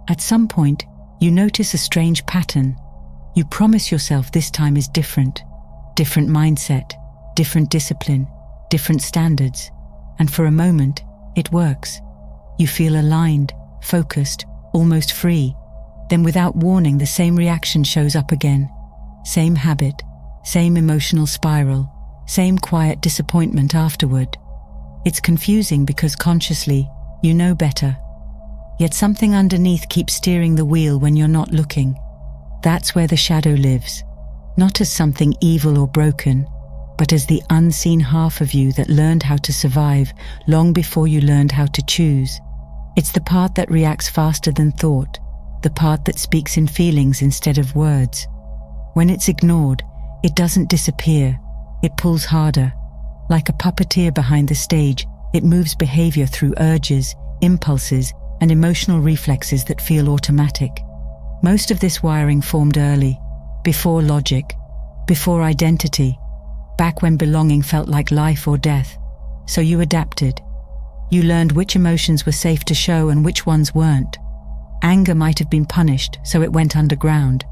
At some point, you notice a strange pattern. You promise yourself this time is different. Different mindset, different discipline, different standards. And for a moment, it works. You feel aligned, focused, almost free. Then without warning, the same reaction shows up again. Same habit, same emotional spiral, same quiet disappointment afterward. It's confusing because consciously, you know better. Yet something underneath keeps steering the wheel when you're not looking. That's where the shadow lives. Not as something evil or broken, but as the unseen half of you that learned how to survive long before you learned how to choose. It's the part that reacts faster than thought, the part that speaks in feelings instead of words. When it's ignored, it doesn't disappear, it pulls harder. Like a puppeteer behind the stage, it moves behavior through urges, impulses, and emotional reflexes that feel automatic. Most of this wiring formed early, before logic, before identity, back when belonging felt like life or death. So you adapted. You learned which emotions were safe to show and which ones weren't. Anger might have been punished, so it went underground.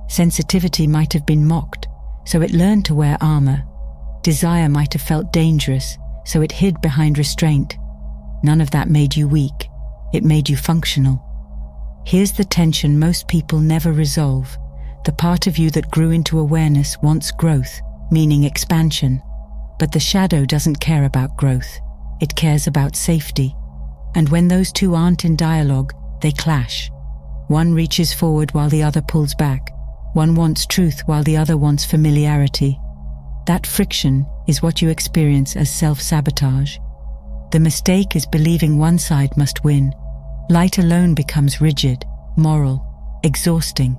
Sensitivity might have been mocked, so it learned to wear armor. Desire might have felt dangerous, so it hid behind restraint. None of that made you weak. It made you functional. Here's the tension most people never resolve. The part of you that grew into awareness wants growth, meaning expansion. But the shadow doesn't care about growth. It cares about safety. And when those two aren't in dialogue, they clash. One reaches forward while the other pulls back. One wants truth while the other wants familiarity. That friction is what you experience as self-sabotage. The mistake is believing one side must win. Light alone becomes rigid, moral, exhausting.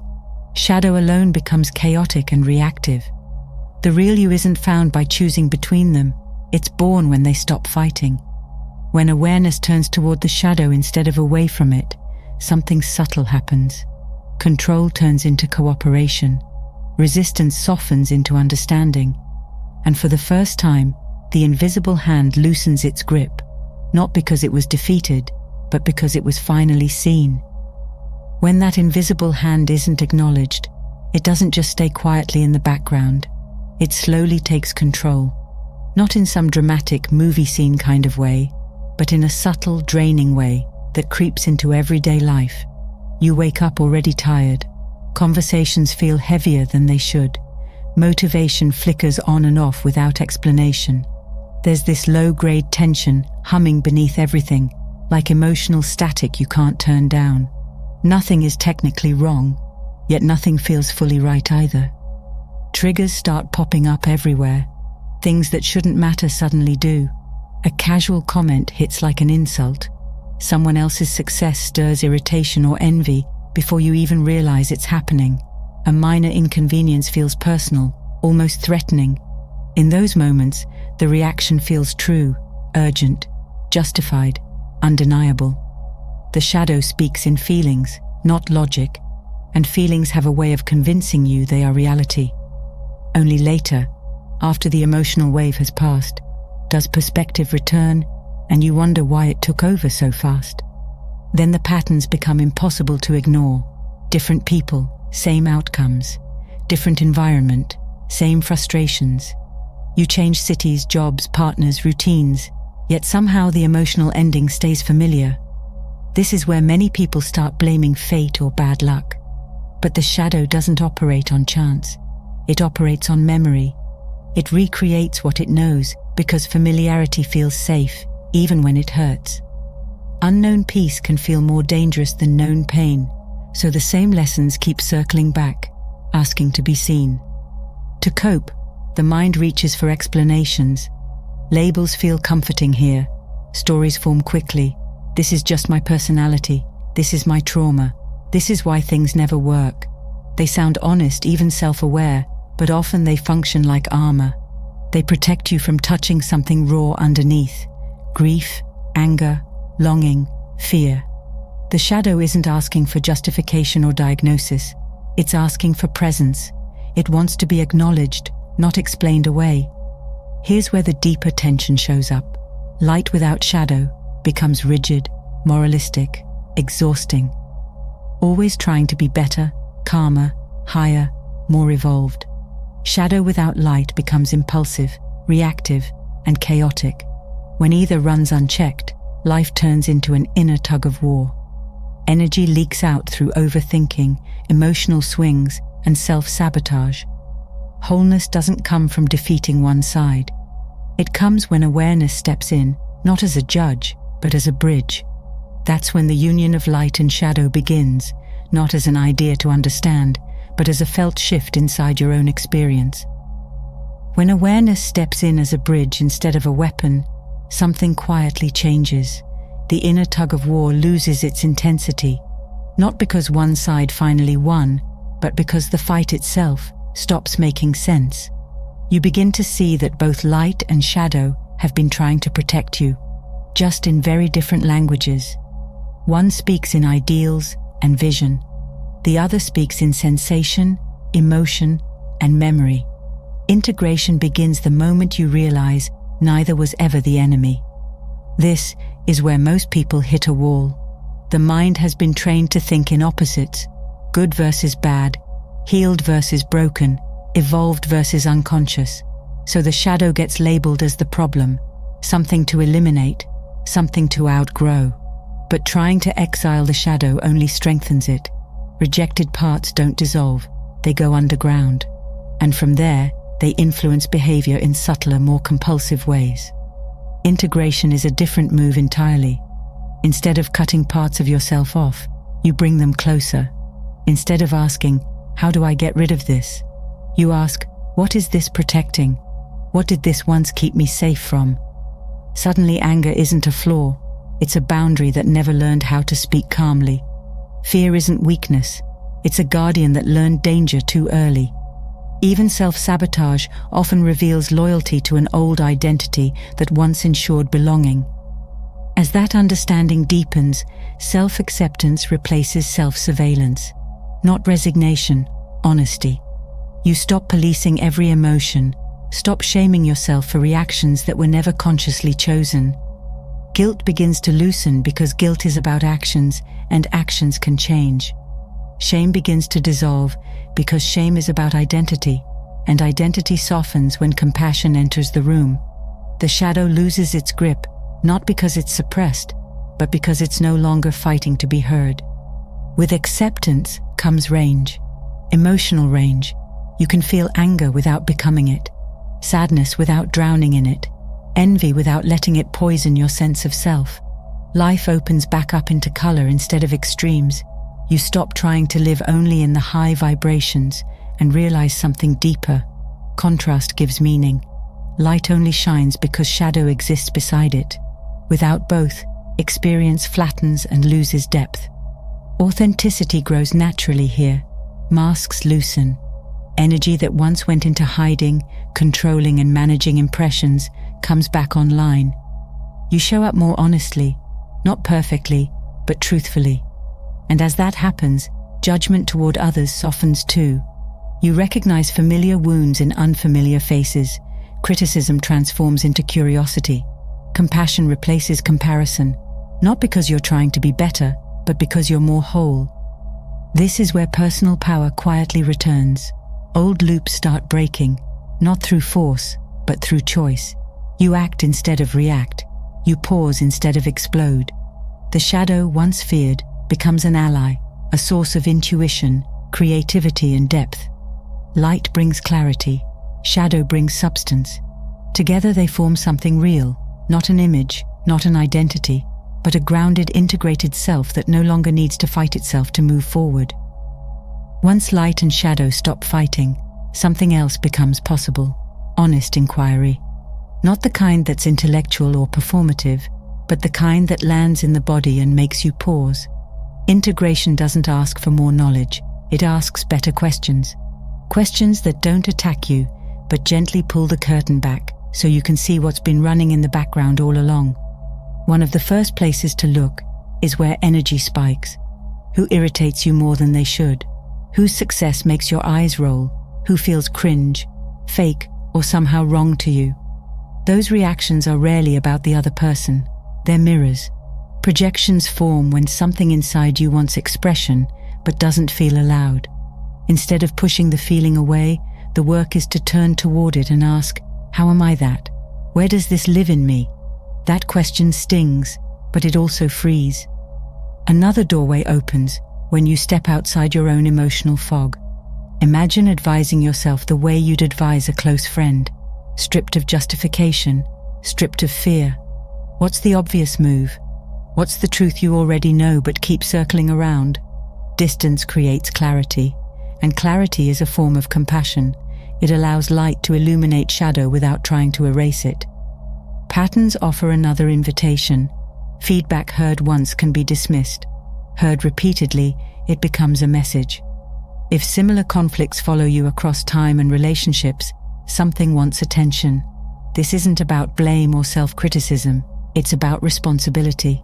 Shadow alone becomes chaotic and reactive. The real you isn't found by choosing between them. It's born when they stop fighting. When awareness turns toward the shadow instead of away from it, something subtle happens. Control turns into cooperation. Resistance softens into understanding. And for the first time, the invisible hand loosens its grip, not because it was defeated, but because it was finally seen. When that invisible hand isn't acknowledged, it doesn't just stay quietly in the background. It slowly takes control. Not in some dramatic movie scene kind of way, but in a subtle, draining way that creeps into everyday life. You wake up already tired. Conversations feel heavier than they should. Motivation flickers on and off without explanation. There's this low-grade tension humming beneath everything, like emotional static you can't turn down. Nothing is technically wrong, yet nothing feels fully right either. Triggers start popping up everywhere. Things that shouldn't matter suddenly do. A casual comment hits like an insult. Someone else's success stirs irritation or envy before you even realize it's happening. A minor inconvenience feels personal, almost threatening. In those moments, the reaction feels true, urgent, justified, undeniable. The shadow speaks in feelings, not logic, and feelings have a way of convincing you they are reality. Only later, after the emotional wave has passed, does perspective return, and you wonder why it took over so fast. Then the patterns become impossible to ignore. Different people, same outcomes. Different environment, same frustrations. You change cities, jobs, partners, routines, yet somehow the emotional ending stays familiar. This is where many people start blaming fate or bad luck. But the shadow doesn't operate on chance. It operates on memory. It recreates what it knows because familiarity feels safe, even when it hurts. Unknown peace can feel more dangerous than known pain, so the same lessons keep circling back, asking to be seen. To cope, the mind reaches for explanations. Labels feel comforting here. Stories form quickly. This is just my personality. This is my trauma. This is why things never work. They sound honest, even self-aware, but often they function like armor. They protect you from touching something raw underneath. Grief, anger, longing, fear. The shadow isn't asking for justification or diagnosis. It's asking for presence. It wants to be acknowledged, not explained away. Here's where the deeper tension shows up. Light without shadow becomes rigid, moralistic, exhausting. always trying to be better, calmer, higher, more evolved. Shadow without light becomes impulsive, reactive, and chaotic. When either runs unchecked, life turns into an inner tug-of-war. Energy leaks out through overthinking, emotional swings, and self-sabotage. Wholeness doesn't come from defeating one side. It comes when awareness steps in, not as a judge, but as a bridge. That's when the union of light and shadow begins, not as an idea to understand, but as a felt shift inside your own experience. When awareness steps in as a bridge instead of a weapon, something quietly changes. The inner tug-of-war loses its intensity, not because one side finally won, but because the fight itself stops making sense. You begin to see that both light and shadow have been trying to protect you, just in very different languages. One speaks in ideals and vision. The other speaks in sensation, emotion, and memory. Integration begins the moment you realize neither was ever the enemy. This is where most people hit a wall. The mind has been trained to think in opposites: good versus bad, healed versus broken, evolved versus unconscious. So the shadow gets labeled as the problem, something to eliminate, something to outgrow. But trying to exile the shadow only strengthens it. Rejected parts don't dissolve, they go underground. And from there, they influence behavior in subtler, more compulsive ways. Integration is a different move entirely. Instead of cutting parts of yourself off, you bring them closer. Instead of asking, "How do I get rid of this?" you ask, "What is this protecting? What did this once keep me safe from?" Suddenly, anger isn't a flaw. It's a boundary that never learned how to speak calmly. Fear isn't weakness. It's a guardian that learned danger too early. Even self-sabotage often reveals loyalty to an old identity that once ensured belonging. As that understanding deepens, self-acceptance replaces self-surveillance. Not resignation, honesty. You stop policing every emotion, stop shaming yourself for reactions that were never consciously chosen. Guilt begins to loosen because guilt is about actions, and actions can change. Shame begins to dissolve because shame is about identity, and identity softens when compassion enters the room. The shadow loses its grip, not because it's suppressed, but because it's no longer fighting to be heard. With acceptance comes range, emotional range. You can feel anger without becoming it, sadness without drowning in it, envy without letting it poison your sense of self. Life opens back up into color instead of extremes. You stop trying to live only in the high vibrations and realize something deeper. Contrast gives meaning. Light only shines because shadow exists beside it. Without both, experience flattens and loses depth. Authenticity grows naturally here. Masks loosen. Energy that once went into hiding, controlling, and managing impressions comes back online. You show up more honestly, not perfectly, but truthfully. And as that happens, judgment toward others softens too. You recognize familiar wounds in unfamiliar faces. Criticism transforms into curiosity. Compassion replaces comparison, not because you're trying to be better, but because you're more whole. This is where personal power quietly returns. Old loops start breaking, not through force, but through choice. You act instead of react. You pause instead of explode. The shadow, once feared, becomes an ally, a source of intuition, creativity, and depth. Light brings clarity. Shadow brings substance. Together they form something real, not an image, not an identity, but a grounded, integrated self that no longer needs to fight itself to move forward. Once light and shadow stop fighting, something else becomes possible. Honest inquiry. Not the kind that's intellectual or performative, but the kind that lands in the body and makes you pause. Integration doesn't ask for more knowledge, it asks better questions. Questions that don't attack you, but gently pull the curtain back so you can see what's been running in the background all along. One of the first places to look is where energy spikes. Who irritates you more than they should? Whose success makes your eyes roll? Who feels cringe, fake, or somehow wrong to you? Those reactions are rarely about the other person. They're mirrors. Projections form when something inside you wants expression, but doesn't feel allowed. Instead of pushing the feeling away, the work is to turn toward it and ask, how am I that? Where does this live in me? That question stings, but it also frees. Another doorway opens when you step outside your own emotional fog. Imagine advising yourself the way you'd advise a close friend, stripped of justification, stripped of fear. What's the obvious move? What's the truth you already know but keep circling around? Distance creates clarity, and clarity is a form of compassion. It allows light to illuminate shadow without trying to erase it. Patterns offer another invitation. Feedback heard once can be dismissed. Heard repeatedly, it becomes a message. If similar conflicts follow you across time and relationships, something wants attention. This isn't about blame or self-criticism, it's about responsibility.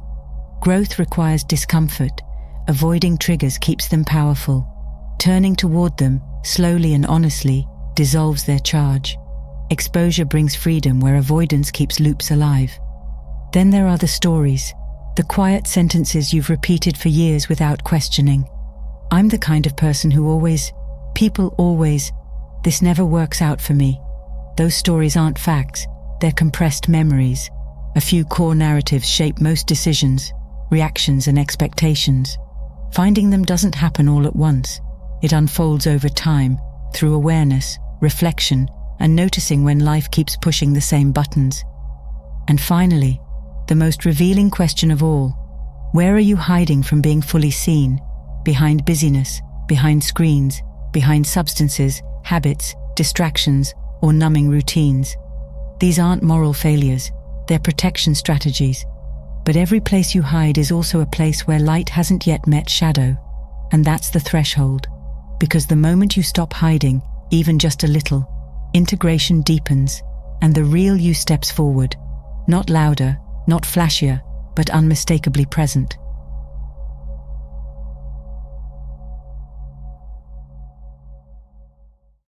Growth requires discomfort. Avoiding triggers keeps them powerful. Turning toward them, slowly and honestly, dissolves their charge. Exposure brings freedom where avoidance keeps loops alive. Then there are the stories, the quiet sentences you've repeated for years without questioning. I'm the kind of person who always, people always, this never works out for me. Those stories aren't facts, they're compressed memories. A few core narratives shape most decisions, reactions and expectations. Finding them doesn't happen all at once. It unfolds over time, through awareness, reflection, and noticing when life keeps pushing the same buttons. And finally, the most revealing question of all, where are you hiding from being fully seen? Behind busyness, behind screens, behind substances, habits, distractions, or numbing routines. These aren't moral failures, they're protection strategies. But every place you hide is also a place where light hasn't yet met shadow. And that's the threshold. Because the moment you stop hiding, even just a little, integration deepens, and the real you steps forward. Not louder, not flashier, but unmistakably present.